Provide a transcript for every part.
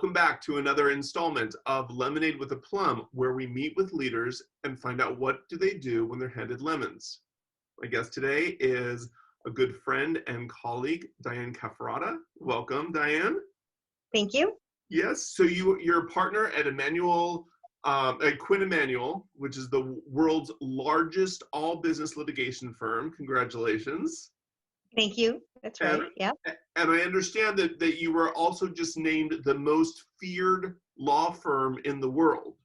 Welcome back to another installment of Lemonade with a Plum, where we meet with leaders and find out what do they do when they're handed lemons. My guest today is a good friend and colleague, Diane Cafferata. Welcome, Diane. Thank you. Yes, so you're a partner at at Quinn Emanuel, which is the world's largest all-business litigation firm. Congratulations. Thank you. That's right. Yeah. And I understand that you were also just named the most feared law firm in the world.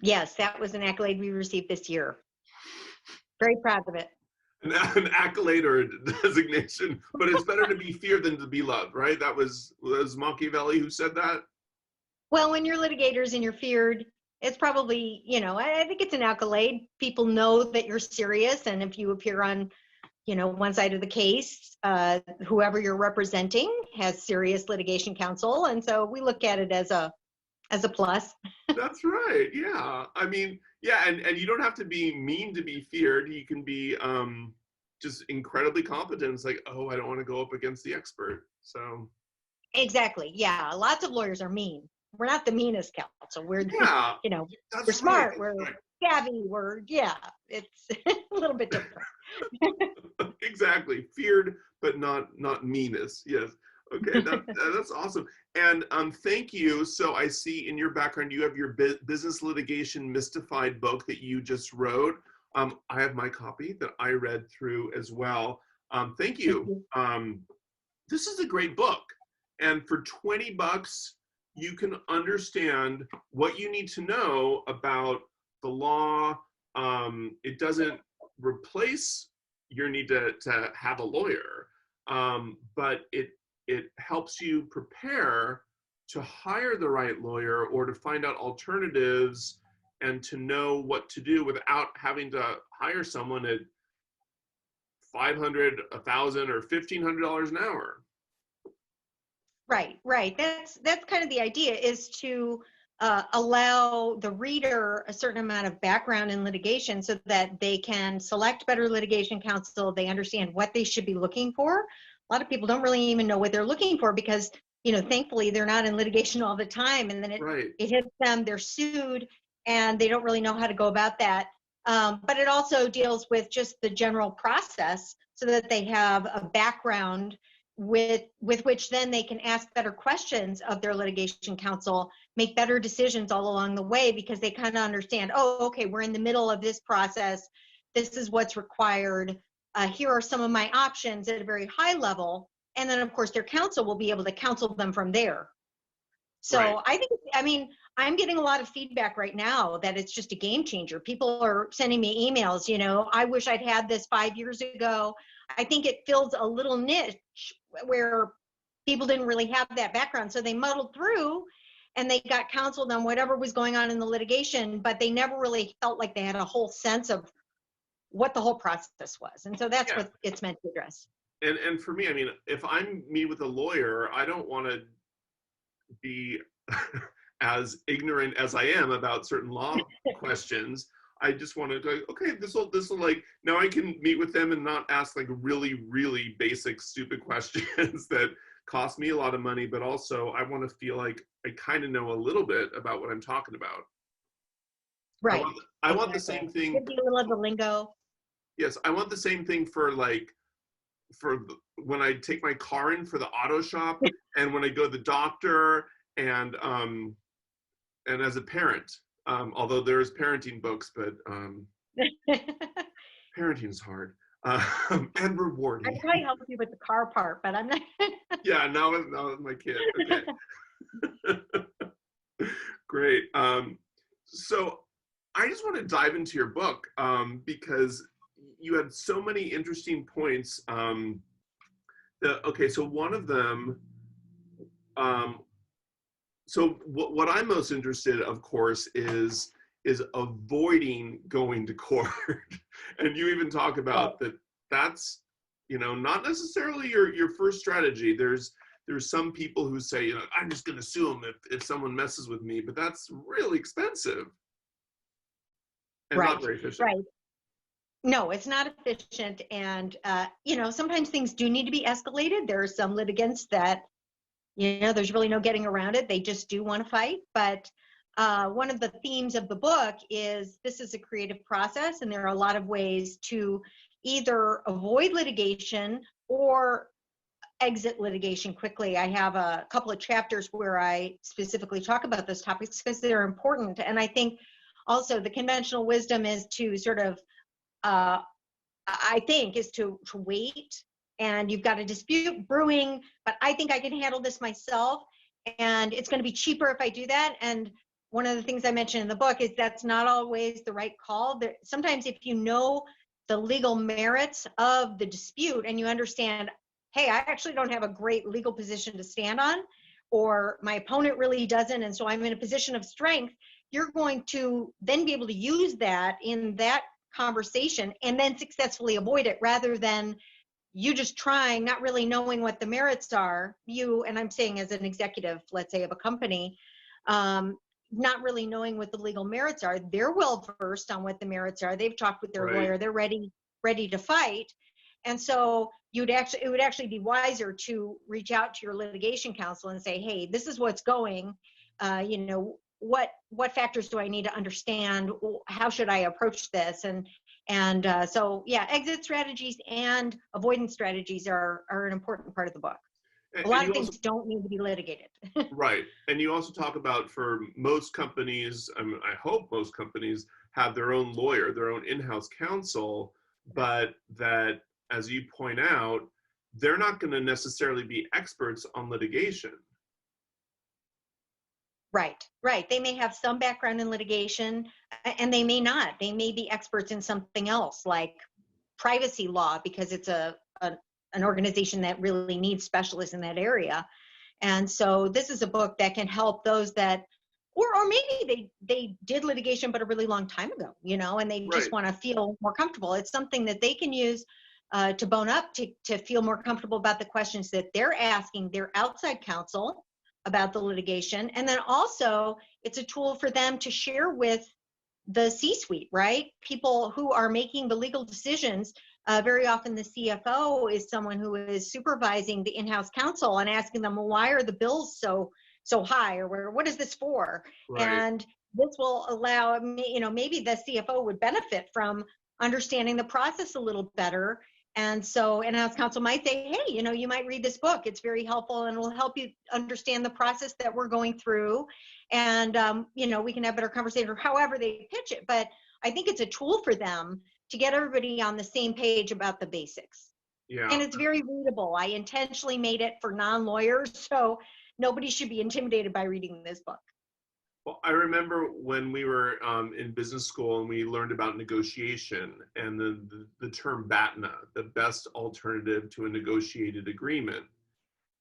Yes, that was an accolade we received this year. Very proud of it. An accolade or a designation, but it's better to be feared than to be loved, right? That was Machiavelli who said that. Well, when you're litigators and you're feared, it's probably, I think it's an accolade. People know that you're serious, and if you appear on one side of the case, whoever you're representing has serious litigation counsel. And so we look at it as a plus. That's right. Yeah. I mean, yeah. And you don't have to be mean to be feared. You can be just incredibly competent. It's like, oh, I don't want to go up against the expert. So. Exactly. Yeah. Lots of lawyers are mean. We're not the meanest counsel. We're, yeah, we're smart. Right. We're savvy. It's a little bit different. Exactly. Feared, but not meanest. Yes. Okay. That's awesome. And thank you. So I see in your background, you have your Business Litigation Demystified book that you just wrote. I have my copy that I read through as well. Thank you. This is a great book. And for $20, you can understand what you need to know about the law. It doesn't replace your need to have a lawyer, but it helps you prepare to hire the right lawyer or to find out alternatives and to know what to do without having to hire someone at $500, $1,000, or $1,500 an hour. Right. That's kind of the idea, is to allow the reader a certain amount of background in litigation so that they can select better litigation counsel. They understand what they should be looking for. A lot of people don't really even know what they're looking for because, thankfully they're not in litigation all the time, and then it hits them, they're sued, and they don't really know how to go about that. But it also deals with just the general process so that they have a background with which then they can ask better questions of their litigation counsel, make better decisions all along the way, because they kind of understand, oh, okay, we're in the middle of this process. This is what's required. Here are some of my options at a very high level. And then, of course, their counsel will be able to counsel them from there. So right. I'm getting a lot of feedback right now that it's just a game changer. People are sending me emails, I wish I'd had this 5 years ago. I think it fills a little niche where people didn't really have that background. So they muddled through and they got counseled on whatever was going on in the litigation, but they never really felt like they had a whole sense of what the whole process was. And so that's what it's meant to address. And for me, if I'm meet with a lawyer, I don't want to be as ignorant as I am about certain law questions. I just want to go, okay, this will like, now I can meet with them and not ask like really, really basic, stupid questions that cost me a lot of money, but also I want to feel like I kind of know a little bit about what I'm talking about. Right. I want the same thing. Give you a little of the lingo. Yes, I want the same thing for when I take my car in for the auto shop and when I go to the doctor and as a parent. Although there's parenting books, but parenting is hard and rewarding. I probably help you with the car part, but I'm not. Yeah, now with my kid. Okay. Great. So I just want to dive into your book because you had so many interesting points. So one of them. So what I'm most interested, of course, is avoiding going to court. And you even talk about that's, not necessarily your first strategy. There's some people who say, I'm just going to sue them if someone messes with me, but that's really expensive. And not very efficient. Right. No, it's not efficient. And, sometimes things do need to be escalated. There are some litigants that There's really no getting around it. They just do want to fight. But one of the themes of the book is this is a creative process, and there are a lot of ways to either avoid litigation or exit litigation quickly. I have a couple of chapters where I specifically talk about those topics because they're important. And I think also the conventional wisdom is to sort of, I think, is to wait, and you've got a dispute brewing, but I think I can handle this myself, and it's going to be cheaper if I do that. And one of the things I mentioned in the book is that's not always the right call. Sometimes if you know the legal merits of the dispute and you understand, hey, I actually don't have a great legal position to stand on, or my opponent really doesn't, and so I'm in a position of strength, you're going to then be able to use that in that conversation and then successfully avoid it, rather than you just trying, not really knowing what the merits are. You, and I'm saying as an executive, let's say, of a company, not really knowing what the legal merits are. They're well versed on what the merits are. They've talked with their lawyer. They're ready to fight. And so it would actually be wiser to reach out to your litigation counsel and say, hey, this is what's going, what factors do I need to understand? How should I approach this? So yeah, exit strategies and avoidance strategies are an important part of the book. A lot of things don't need to be litigated. Right. And you also talk about, for most companies, I hope most companies have their own lawyer, their own in-house counsel, but that, as you point out, they're not going to necessarily be experts on litigation. Right. They may have some background in litigation, and they may not. They may be experts in something else, like privacy law, because it's an organization that really needs specialists in that area. And so this is a book that can help those that, or maybe they did litigation but a really long time ago, and they just want to feel more comfortable. It's something that they can use to bone up, to feel more comfortable about the questions that they're asking their outside counsel about the litigation. And then also it's a tool for them to share with the C-suite, right? People who are making the legal decisions. Very often the CFO is someone who is supervising the in-house counsel and asking them, well, why are the bills so high, or what is this for? And this will allow, maybe the CFO would benefit from understanding the process a little better. And so in-house counsel might say, hey, you might read this book. It's very helpful and will help you understand the process that we're going through. And, we can have better conversation, or however they pitch it. But I think it's a tool for them to get everybody on the same page about the basics. Yeah. And it's very readable. I intentionally made it for non-lawyers, so nobody should be intimidated by reading this book. Well, I remember when we were in business school and we learned about negotiation and the term BATNA, the best alternative to a negotiated agreement.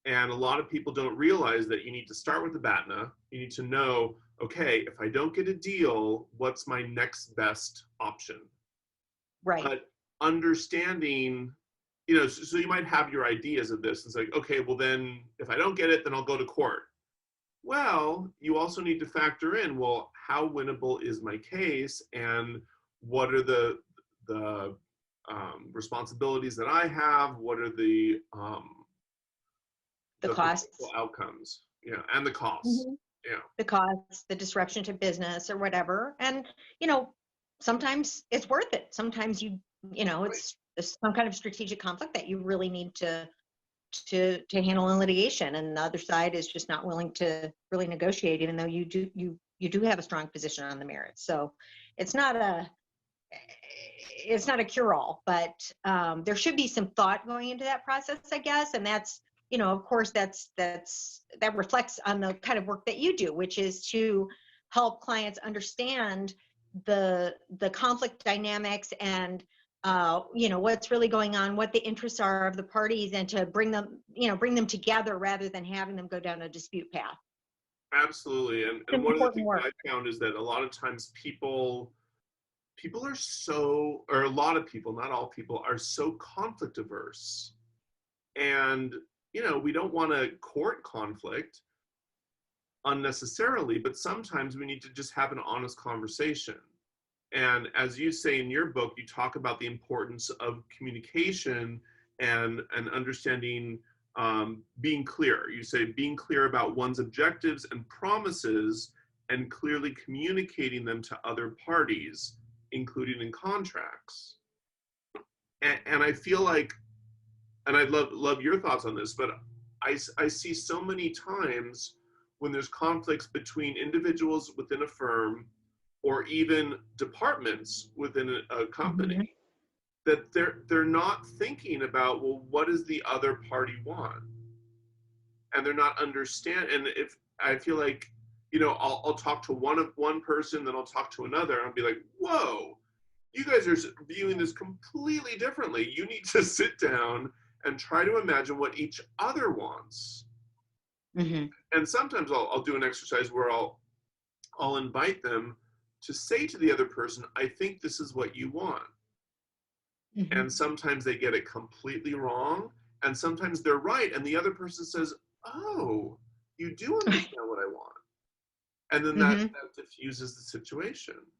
And a lot of people don't realize that you need to start with the BATNA. You need to know, okay, if I don't get a deal, what's my next best option? Right. But understanding, so you might have your ideas of this. It's like, okay, well then, if I don't get it, then I'll go to court. Well, you also need to factor in, well, how winnable is my case, and what are the responsibilities that I have? What are the costs, outcomes, and the costs. Mm-hmm. The costs, the disruption to business or whatever. And, sometimes it's worth it. Sometimes it's some kind of strategic conflict that you really need to handle in litigation, and the other side is just not willing to really negotiate, even though you do have a strong position on the merits. So it's not a cure-all, but there should be some thought going into that process, I guess. And that's, of course, that reflects on the kind of work that you do, which is to help clients understand the conflict dynamics and what's really going on, what the interests are of the parties, and to bring them together rather than having them go down a dispute path. Absolutely. And one of the things I found is that a lot of times people are so, or a lot of people, not all people, are so conflict averse. And, we don't want to court conflict unnecessarily, but sometimes we need to just have an honest conversation. And as you say in your book, you talk about the importance of communication and understanding being clear. You say being clear about one's objectives and promises and clearly communicating them to other parties, including in contracts. And I feel like, and I'd love your thoughts on this, but I see so many times when there's conflicts between individuals within a firm or even departments within a company, Mhm. that they're not thinking about, well, what does the other party want? And they're not and if I feel like, I'll talk to one person, then I'll talk to another, and I'll be like, whoa, you guys are viewing this completely differently. You need to sit down and try to imagine what each other wants. Mhm. And sometimes I'll do an exercise where I'll invite them to say to the other person, I think this is what you want. Mhm. And sometimes they get it completely wrong, and sometimes they're right, and the other person says, oh, you do understand what I want. And then that Mhm. diffuses the situation.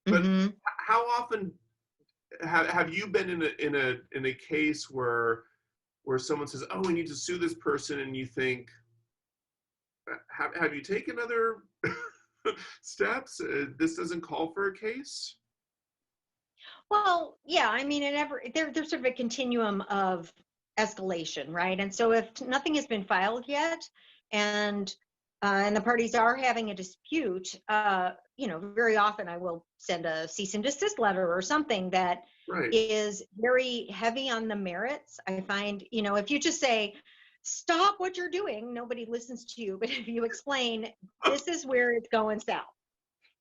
But Mhm. how often have you been in a case where someone says, oh, we need to sue this person, and you think, have you taken other steps? This doesn't call for a case? Well, yeah, I mean, there's sort of a continuum of escalation, right? And so if nothing has been filed yet, and the parties are having a dispute, very often I will send a cease and desist letter or something that Right. is very heavy on the merits. I find, if you just say, stop what you're doing, nobody listens to you. But if you explain, this is where it's going south.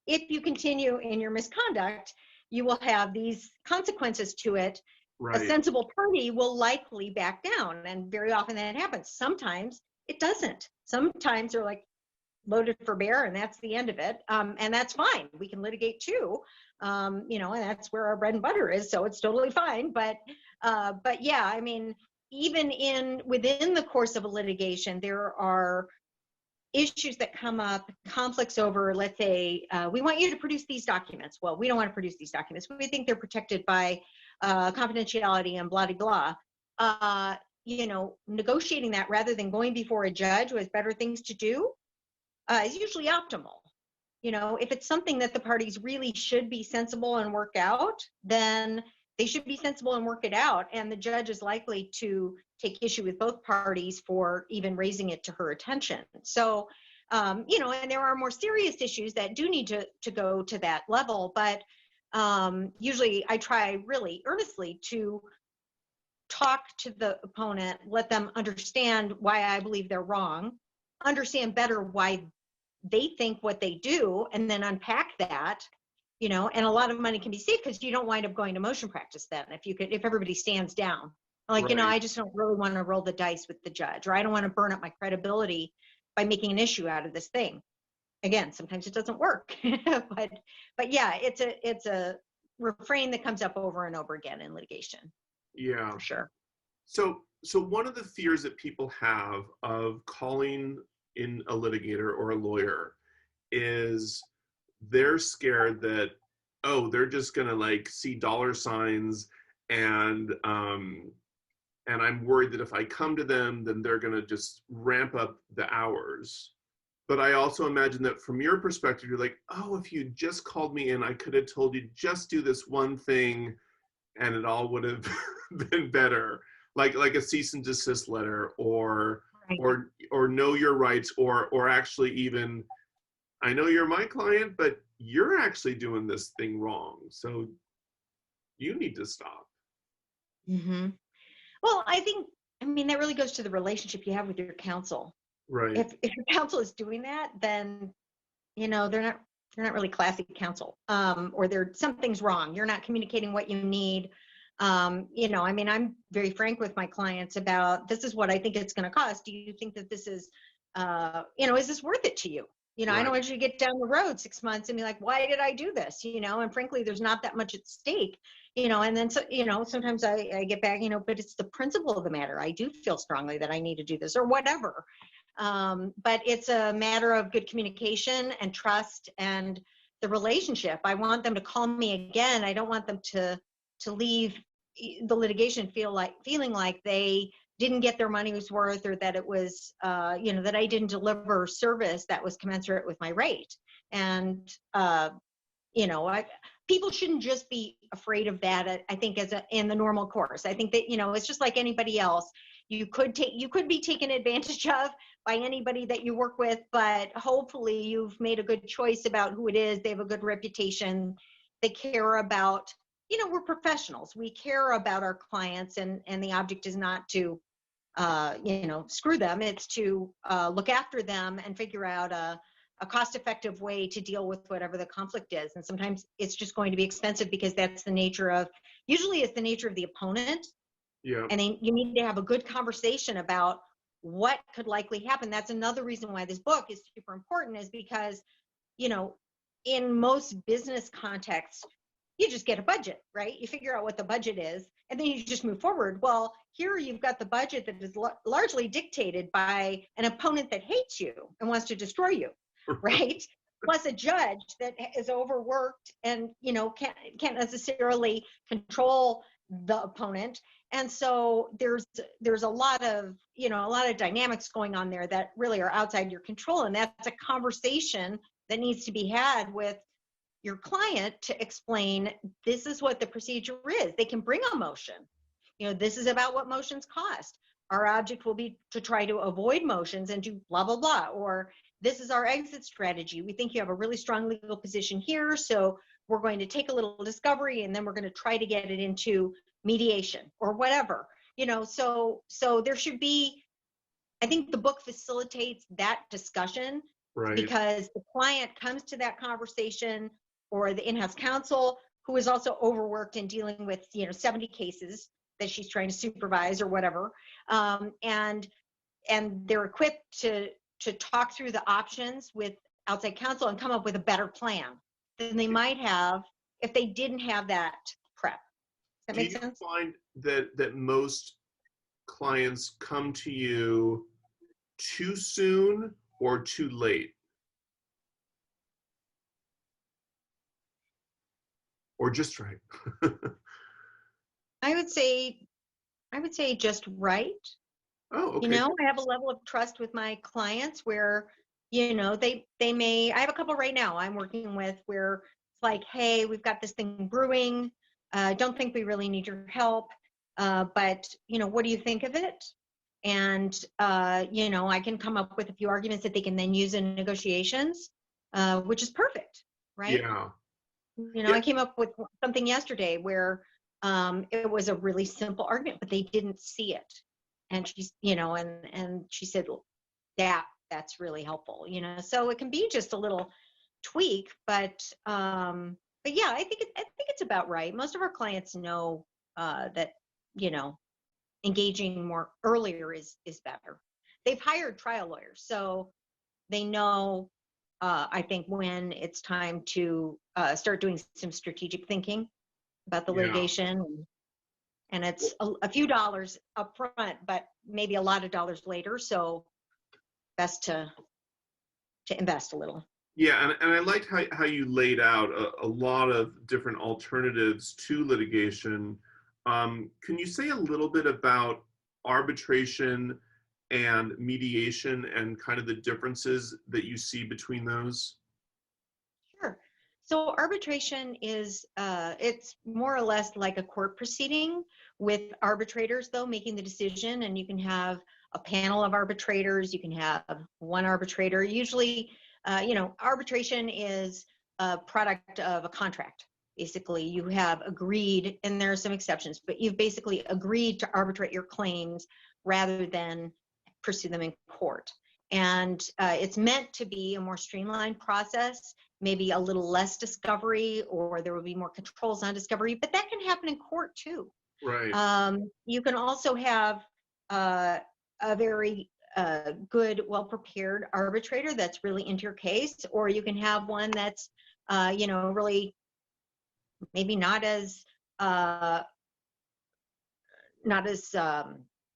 If you continue in your misconduct, you will have these consequences to it. A Right. sensible party will likely back down. And very often that happens. Sometimes it doesn't. Sometimes they're like loaded for bear and that's the end of it. And that's fine. We can litigate too. And that's where our bread and butter is. So it's totally fine. But yeah, I mean, even within the course of a litigation, there are issues that come up, conflicts over, let's say, we want you to produce these documents. Well, we don't want to produce these documents. We think they're protected by confidentiality and blah, blah, blah. Negotiating that rather than going before a judge who has better things to do is usually optimal. If it's something that the parties really should be sensible and work out, then they should be sensible and work it out. And the judge is likely to take issue with both parties for even raising it to her attention. So, and there are more serious issues that do need to go to that level. But usually I try really earnestly to talk to the opponent, let them understand why I believe they're wrong, understand better why they think what they do, and then unpack that. And a lot of money can be saved because you don't wind up going to motion practice then if everybody stands down. Like, Right. I just don't really want to roll the dice with the judge, or I don't want to burn up my credibility by making an issue out of this thing. Again, sometimes it doesn't work. but yeah, it's a refrain that comes up over and over again in litigation, Yeah. for sure. So one of the fears that people have of calling in a litigator or a lawyer is they're scared that, oh, they're just gonna like see dollar signs, and I'm worried that if I come to them, then they're gonna just ramp up the hours. But I also imagine that from your perspective, you're like, oh, if you just called me in, I could have told you just do this one thing and it all would have been better. Like a cease and desist letter, or Right. or know your rights, or actually even, I know you're my client, but you're actually doing this thing wrong, so you need to stop. Mm-hmm. Well, I mean, that really goes to the relationship you have with your counsel. Right. If your counsel is doing that, then they're not really classy counsel, or something's wrong. You're not communicating what you need. I mean, I'm very frank with my clients about, this is what I think it's going to cost. Do you think that this is, is this worth it to you? I don't Right. want you to get down the road 6 months and be like, why did I do this? And frankly, there's not that much at stake, and then, so, sometimes I get back, but it's the principle of the matter. I do feel strongly that I need to do this or whatever. But it's a matter of good communication and trust and the relationship. I want them to call me again. I don't want them to leave the litigation feeling like they didn't get their money's worth, or that it was, that I didn't deliver service that was commensurate with my rate. And, people shouldn't just be afraid of that. I think in the normal course, I think that, it's just like anybody else. You could be taken advantage of by anybody that you work with, but hopefully you've made a good choice about who it is. They have a good reputation. They care about, we're professionals. We care about our clients, and the object is not to, screw them. It's to look after them and figure out a cost-effective way to deal with whatever the conflict is. And sometimes it's just going to be expensive because that's usually it's the nature of the opponent. Yeah. And then you need to have a good conversation about what could likely happen. That's another reason why this book is super important, is because, in most business contexts, you just get a budget, right? You figure out what the budget is, and then you just move forward. Well, here you've got the budget that is largely dictated by an opponent that hates you and wants to destroy you, right? Plus a judge that is overworked and, can't necessarily control the opponent. And so there's a lot of dynamics going on there that really are outside your control. And that's a conversation that needs to be had with your client to explain, this is what the procedure is. They can bring a motion. This is about what motions cost. Our object will be to try to avoid motions and do blah, blah, blah. Or this is our exit strategy. We think you have a really strong legal position here, so we're going to take a little discovery, and then we're going to try to get it into mediation or whatever. So there should be, I think the book facilitates that discussion, Right. Because the client comes to that conversation, or the in-house counsel, who is also overworked in dealing with 70 cases that she's trying to supervise or whatever, and they're equipped to talk through the options with outside counsel and come up with a better plan than they might have if they didn't have that prep. Does that make sense? Do you find that most clients come to you too soon or too late? Or just right? I would say just right. Oh, okay. I have a level of trust with my clients where, they may, I have a couple right now I'm working with where it's like, hey, we've got this thing brewing. Don't think we really need your help. But, what do you think of it? And, I can come up with a few arguments that they can then use in negotiations, which is perfect, right? Yeah. I came up with something yesterday where it was a really simple argument, but they didn't see it. And she's, and she said, that's really helpful, so it can be just a little tweak, but yeah, I think it's about right. Most of our clients know that, engaging more earlier is better. They've hired trial lawyers, so they know, I think, when it's time to start doing some strategic thinking about the litigation, and it's a few dollars up front, but maybe a lot of dollars later. So best to invest a little. Yeah, and I liked how you laid out a lot of different alternatives to litigation. Can you say a little bit about arbitration and mediation and kind of the differences that you see between those? Sure. So arbitration is, it's more or less like a court proceeding, with arbitrators, though, making the decision, and you can have a panel of arbitrators, you can have one arbitrator. Usually, arbitration is a product of a contract. Basically, you have agreed, and there are some exceptions, but you've basically agreed to arbitrate your claims rather than pursue them in court. And it's meant to be a more streamlined process, maybe a little less discovery, or there will be more controls on discovery, but that can happen in court too. Right. You can also have a very good, well-prepared arbitrator that's really into your case, or you can have one that's, really maybe not as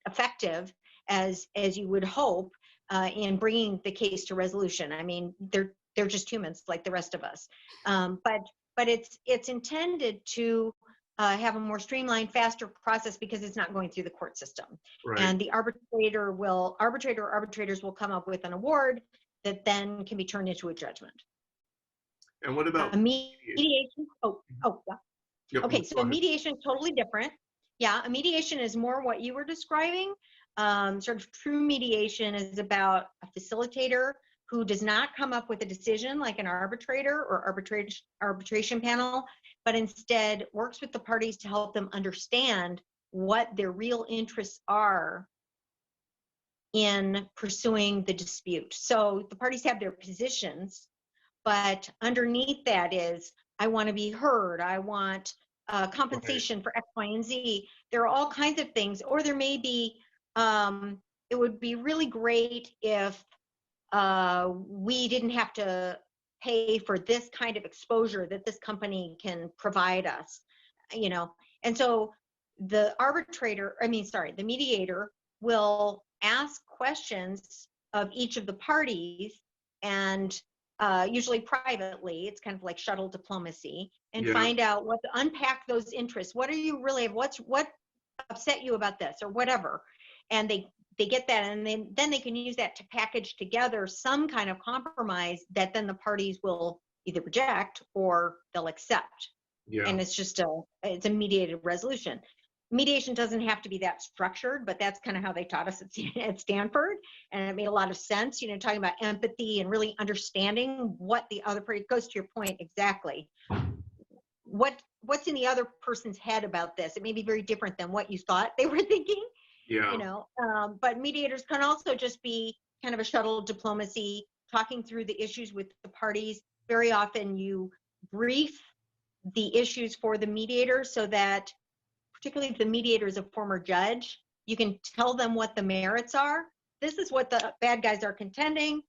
effective as you would hope in bringing the case to resolution. I mean, they're just humans like the rest of us, but it's intended to have a more streamlined, faster process because it's not going through the court system. Right. And the arbitrator or arbitrators will come up with an award that then can be turned into a judgment. And what about mediation? Yeah. Yep, Okay, so mediation is totally different. Yeah, a mediation is more what you were describing. Sort of true mediation is about a facilitator who does not come up with a decision like an arbitrator or arbitration panel, but instead works with the parties to help them understand what their real interests are in pursuing the dispute. So the parties have their positions, but underneath that is, I want to be heard, I want compensation for X, Y, and Z. There are all kinds of things, or there may be, it would be really great if we didn't have to pay for this kind of exposure that this company can provide us, And so the the mediator will ask questions of each of the parties, and usually privately. It's kind of like shuttle diplomacy, and find out unpack those interests. What are you really, what upset you about this or whatever? And they get that, and then they can use that to package together some kind of compromise that then the parties will either reject or they'll accept. Yeah. And it's a mediated resolution. Mediation doesn't have to be that structured, but that's kind of how they taught us at Stanford. And it made a lot of sense, talking about empathy and really understanding what the other party, goes to your point exactly. What's in the other person's head about this? It may be very different than what you thought they were thinking. Yeah. But mediators can also just be kind of a shuttle diplomacy, talking through the issues with the parties. Very often you brief the issues for the mediator so that, particularly if the mediator is a former judge, you can tell them what the merits are. This is what the bad guys are contending.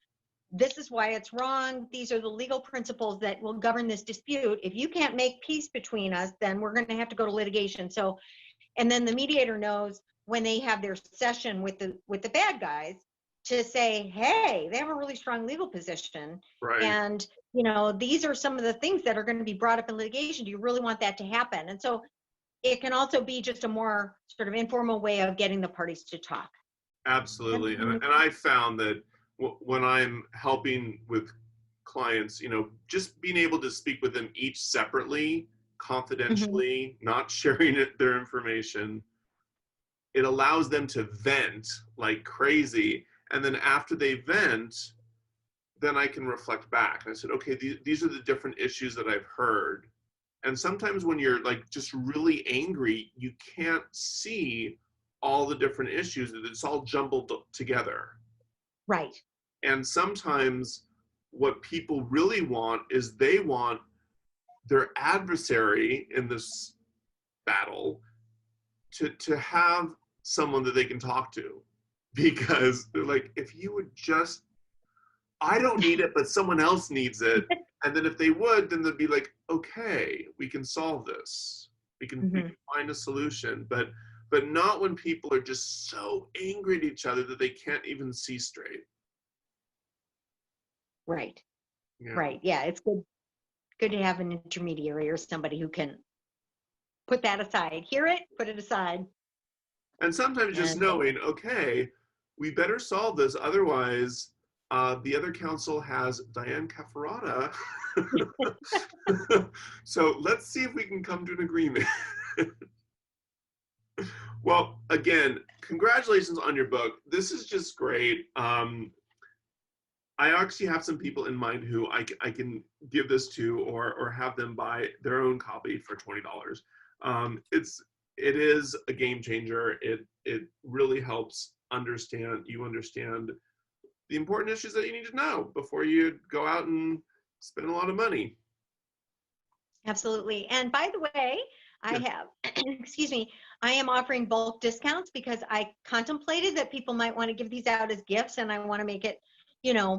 This is why it's wrong. These are the legal principles that will govern this dispute. If you can't make peace between us, then we're going to have to go to litigation. So, and then the mediator knows when they have their session with the bad guys to say, hey, they have a really strong legal position. Right. And, these are some of the things that are going to be brought up in litigation. Do you really want that to happen? And so it can also be just a more sort of informal way of getting the parties to talk. Absolutely. And I found that when I'm helping with clients, just being able to speak with them each separately, confidentially, not sharing their information, it allows them to vent like crazy. And then after they vent, then I can reflect back. And I said, okay, these are the different issues that I've heard. And sometimes when you're like just really angry, you can't see all the different issues. It's all jumbled together. Right. And sometimes what people really want is they want their adversary in this battle to have someone that they can talk to, because they're like, if you would just, I don't need it, but someone else needs it. And then if they would, then they'd be like, okay, we can solve this. We can find a solution, but not when people are just so angry at each other that they can't even see straight. Right. Yeah. Right. Yeah. It's good to have an intermediary or somebody who can put that aside, hear it, put it aside. And sometimes just knowing, okay, we better solve this. Otherwise, the other counsel has Diane Cafferata. So let's see if we can come to an agreement. Well, again, congratulations on your book. This is just great. I actually have some people in mind who I can give this to or have them buy their own copy for $20. It is a game changer. It really helps understand the important issues that you need to know before you go out and spend a lot of money. Absolutely. And by the way, I have, excuse me, I am offering bulk discounts because I contemplated that people might want to give these out as gifts, and I want to make it,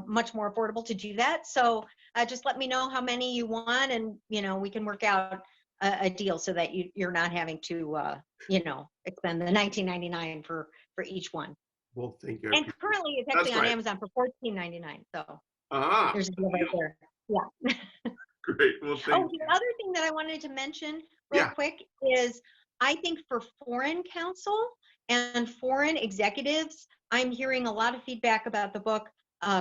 much more affordable to do that. So just let me know how many you want, and, we can work out a deal so that you're not having to, expend the $19.99 for each one. Well, thank you. And currently it's actually on Amazon for $14.99. So there's a deal right there. Yeah. Great. Well, Oh, thank the you. other thing that I wanted to mention real Yeah. quick is I think for foreign counsel and foreign executives, I'm hearing a lot of feedback about the book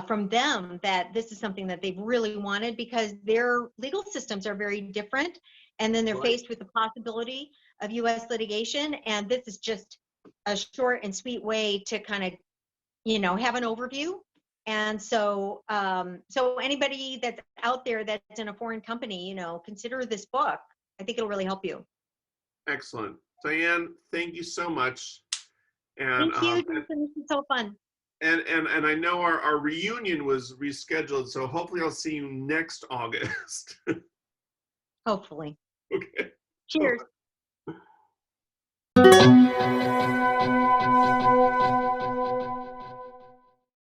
from them that this is something that they've really wanted because their legal systems are very different. And then they're Right. faced with the possibility of US litigation. And this is just a short and sweet way to kind of, have an overview. And so, so anybody that's out there that's in a foreign company, consider this book. I think it'll really help you. Excellent. Diane, thank you so much. And Thank you, Jason. This is so fun. and I know our reunion was rescheduled, so hopefully I'll see you next August. Hopefully. Okay. Cheers.